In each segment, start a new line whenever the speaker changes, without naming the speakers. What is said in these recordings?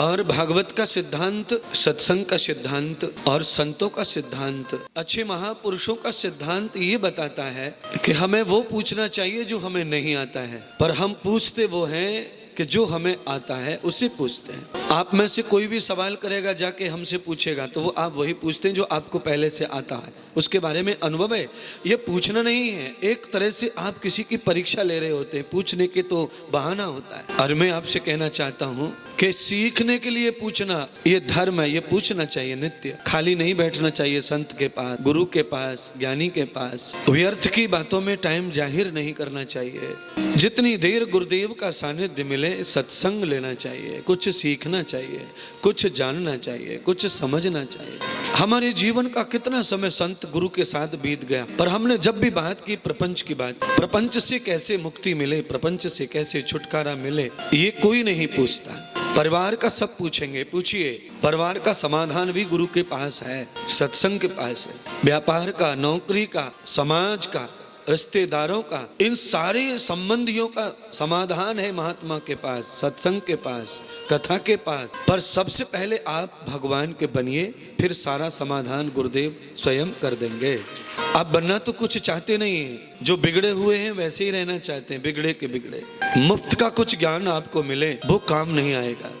और भागवत का सिद्धांत, सत्संग का सिद्धांत और संतों का सिद्धांत, अच्छे महापुरुषों का सिद्धांत ये बताता है कि हमें वो पूछना चाहिए जो हमें नहीं आता है, पर हम पूछते वो हैं कि जो हमें आता है उसे पूछते हैं। आप में से कोई भी सवाल करेगा जाके हमसे पूछेगा तो वो आप वही पूछते हैं जो आपको पहले से आता है, उसके बारे में अनुभव है। ये पूछना नहीं है, एक तरह से आप किसी की परीक्षा ले रहे होते हैं, पूछने के तो बहाना होता है। और मैं आपसे कहना चाहता हूँ कि सीखने के लिए पूछना ये धर्म है, ये पूछना चाहिए नित्य, खाली नहीं बैठना चाहिए संत के पास, गुरु के पास, ज्ञानी के पास। व्यर्थ की बातों में टाइम जाहिर नहीं करना चाहिए। जितनी देर गुरुदेव का सानिध्य मिले सत्संग लेना चाहिए, कुछ सीखना चाहिए, कुछ जानना चाहिए, कुछ समझना चाहिए। हमारे जीवन का कितना समय संत गुरु के साथ बीत गया, पर हमने जब भी बात की प्रपंच की बात, प्रपंच से कैसे मुक्ति मिले, प्रपंच से कैसे छुटकारा मिले, ये कोई नहीं पूछता। परिवार का सब पूछेंगे, पूछिए। परिवार का समाधान भी गुरु के पास है, सत्संग के पास है। व्यापार का, नौकरी का, समाज का, रिश्तेदारों का, इन सारे संबंधियों का समाधान है महात्मा के पास, सत्संग के पास, कथा के पास। पर सबसे पहले आप भगवान के बनिए, फिर सारा समाधान गुरुदेव स्वयं कर देंगे। आप बनना तो कुछ चाहते नहीं हैं, जो बिगड़े हुए हैं वैसे ही रहना चाहते हैं, बिगड़े के बिगड़े। मुफ्त का कुछ ज्ञान आपको मिले वो काम नहीं आएगा,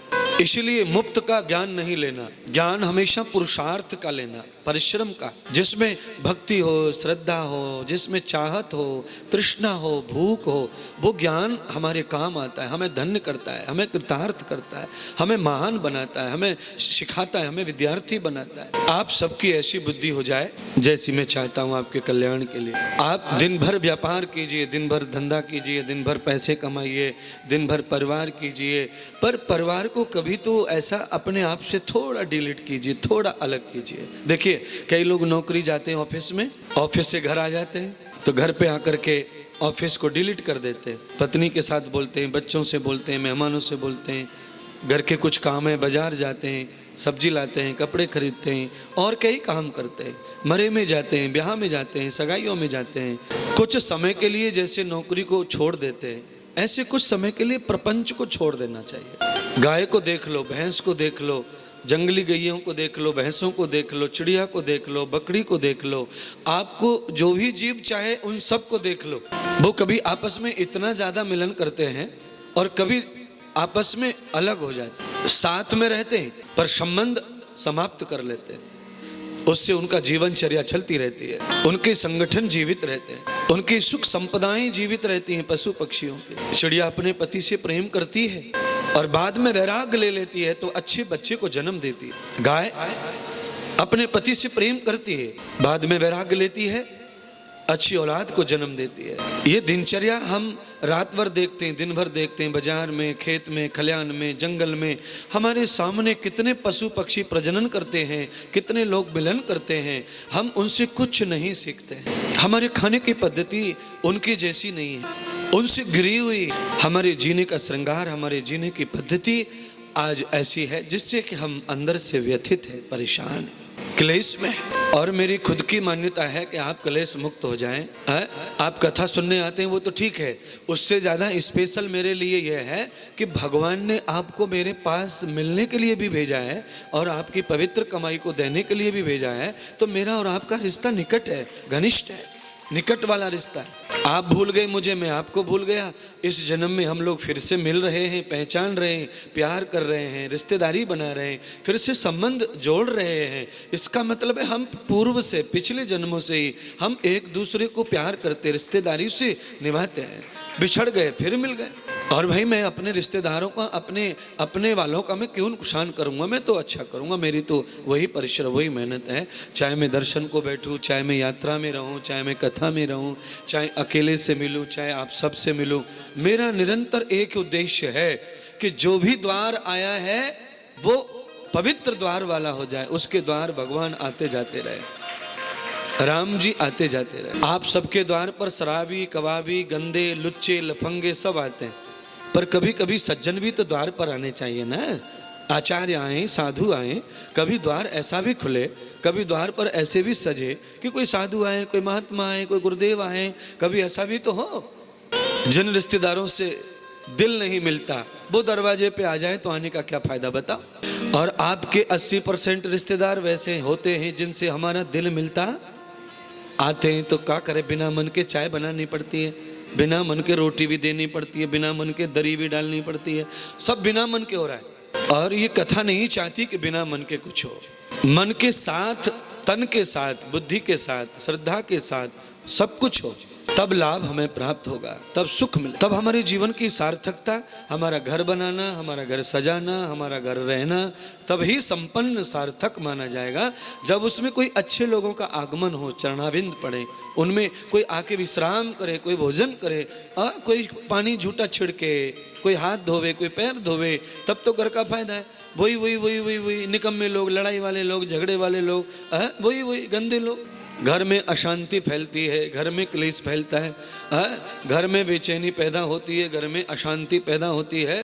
इसलिए मुफ्त का ज्ञान नहीं लेना। ज्ञान हमेशा पुरुषार्थ का लेना, परिश्रम का, जिसमें भक्ति हो, श्रद्धा हो, जिसमें चाहत हो, तृष्णा हो, भूख हो, वो ज्ञान हमारे काम आता है, हमें धन्य करता है, हमें कृतार्थ करता है, हमें महान बनाता है, हमें सिखाता है, हमें विद्यार्थी बनाता है। आप सबकी ऐसी बुद्धि हो जाए जैसी मैं चाहता हूँ आपके कल्याण के लिए। आप दिन भर व्यापार कीजिए, दिन भर धंधा कीजिए, दिन भर पैसे कमाइए, दिन भर परिवार कीजिए, पर परिवार को कभी तो ऐसा अपने आप से थोड़ा डिलीट कीजिए, थोड़ा अलग कीजिए। देखिए कई लोग नौकरी जाते हैं ऑफिस में, ऑफिस से घर आ जाते हैं तो घर पे आकर के ऑफिस को डिलीट कर देते हैं, पत्नी के साथ बोलते हैं, बच्चों से बोलते हैं, मेहमानों से बोलते हैं, घर के कुछ काम है, बाजार जाते हैं, सब्जी लाते हैं, कपड़े खरीदते हैं और कई काम करते हैं, मरे में जाते हैं, ब्याह में जाते हैं, सगाइयों में जाते हैं। कुछ समय के लिए जैसे नौकरी को छोड़ देते हैं, ऐसे कुछ समय के लिए प्रपंच को छोड़ देना चाहिए। गाय को देख लो, भैंस को देख लो, जंगली गैयों को देख लो, भैंसों को देख लो, चिड़िया को देख लो, बकरी को देख लो, आपको जो भी जीव चाहे उन सब को देख लो। वो कभी आपस में इतना ज्यादा मिलन करते हैं और कभी आपस में अलग हो जाते हैं, साथ में रहते हैं पर संबंध समाप्त कर लेते हैं। उससे उनका जीवनचर्या चलती रहती है, उनके संगठन जीवित रहते हैं, उनकी सुख संपदाएं जीवित रहती हैं। पशु पक्षियों की चिड़िया अपने पति से प्रेम करती है और बाद में वैराग्य ले लेती है तो अच्छे बच्चे को जन्म देती है। गाय अपने पति से प्रेम करती है, बाद में वैराग्य लेती है, अच्छी औलाद को जन्म देती है। ये दिनचर्या हम रात भर देखते हैं, दिन भर देखते हैं, बाजार में, खेत में, खलियान में, जंगल में, हमारे सामने कितने पशु पक्षी प्रजनन करते हैं, कितने लोग मिलन करते हैं, हम उनसे कुछ नहीं सीखते हैं। हमारे खाने की पद्धति उनकी जैसी नहीं है, उनसे गिरी हुई हमारे जीने का श्रृंगार, हमारे जीने की पद्धति आज ऐसी है जिससे कि हम अंदर से व्यथित है, परेशान है, क्लेश में। और मेरी खुद की मान्यता है कि आप क्लेश मुक्त हो जाएं। आप कथा सुनने आते हैं वो तो ठीक है, उससे ज़्यादा स्पेशल मेरे लिए यह है कि भगवान ने आपको मेरे पास मिलने के लिए भी भेजा है और आपकी पवित्र कमाई को देने के लिए भी भेजा है। तो मेरा और आपका रिश्ता निकट है, घनिष्ठ है, निकट वाला रिश्ता है। आप भूल गए मुझे, मैं आपको भूल गया, इस जन्म में हम लोग फिर से मिल रहे हैं, पहचान रहे हैं, प्यार कर रहे हैं, रिश्तेदारी बना रहे हैं, फिर से संबंध जोड़ रहे हैं। इसका मतलब है हम पूर्व से, पिछले जन्मों से ही हम एक दूसरे को प्यार करते, रिश्तेदारी से निभाते हैं। बिछड़ गए फिर मिल गए। और भाई मैं अपने रिश्तेदारों का, अपने वालों का मैं क्यों नुकसान करूंगा, मैं तो अच्छा करूंगा। मेरी तो वही परिश्रम, वही मेहनत है, चाहे मैं दर्शन को बैठूं, चाहे मैं यात्रा में रहूं, चाहे मैं कथा में रहूं, चाहे अकेले से मिलूं, चाहे आप सब से मिलूं। मेरा निरंतर एक उद्देश्य है कि जो भी द्वार आया है वो पवित्र द्वार वाला हो जाए, उसके द्वार भगवान आते जाते रहे, राम जी आते जाते रहे। आप सबके द्वार पर शराबी, कबाबी, गंदे, लुच्चे, लफंगे सब आते हैं, पर कभी कभी सज्जन भी तो द्वार पर आने चाहिए ना। आचार्य आए, साधु आए, कभी द्वार ऐसा भी खुले, कभी द्वार पर ऐसे भी सजे कि कोई साधु आए, कोई महात्मा आए, कोई गुरुदेव आए, कभी ऐसा भी तो हो। जिन रिश्तेदारों से दिल नहीं मिलता वो दरवाजे पे आ जाए तो आने का क्या फायदा बताओ। और आपके 80% रिश्तेदार वैसे होते हैं जिनसे हमारा दिल मिलता, आते हैं तो क्या करे, बिना मन के चाय बनानी पड़ती है, बिना मन के रोटी भी देनी पड़ती है, बिना मन के दरी भी डालनी पड़ती है, सब बिना मन के हो रहा है। और ये कथा नहीं चाहती कि बिना मन के कुछ हो, मन के साथ, तन के साथ, बुद्धि के साथ, श्रद्धा के साथ सब कुछ हो, तब लाभ हमें प्राप्त होगा, तब सुख मिले, तब हमारे जीवन की सार्थकता, हमारा घर बनाना, हमारा घर सजाना, हमारा घर रहना तभी संपन्न सार्थक माना जाएगा जब उसमें कोई अच्छे लोगों का आगमन हो, चरणाविंद पड़े, उनमें कोई आके विश्राम करे, कोई भोजन करे, कोई पानी झूठा छिड़के, कोई हाथ धोवे, कोई पैर धोवे, तब तो घर का फायदा है। वही वही वही वही वही निकम्मे लोग, लड़ाई वाले लोग, झगड़े वाले लोग, वही वही गंदे लोग, घर में अशांति फैलती है, घर में क्लेश फैलता है, घर में बेचैनी पैदा होती है, घर में अशांति पैदा होती है।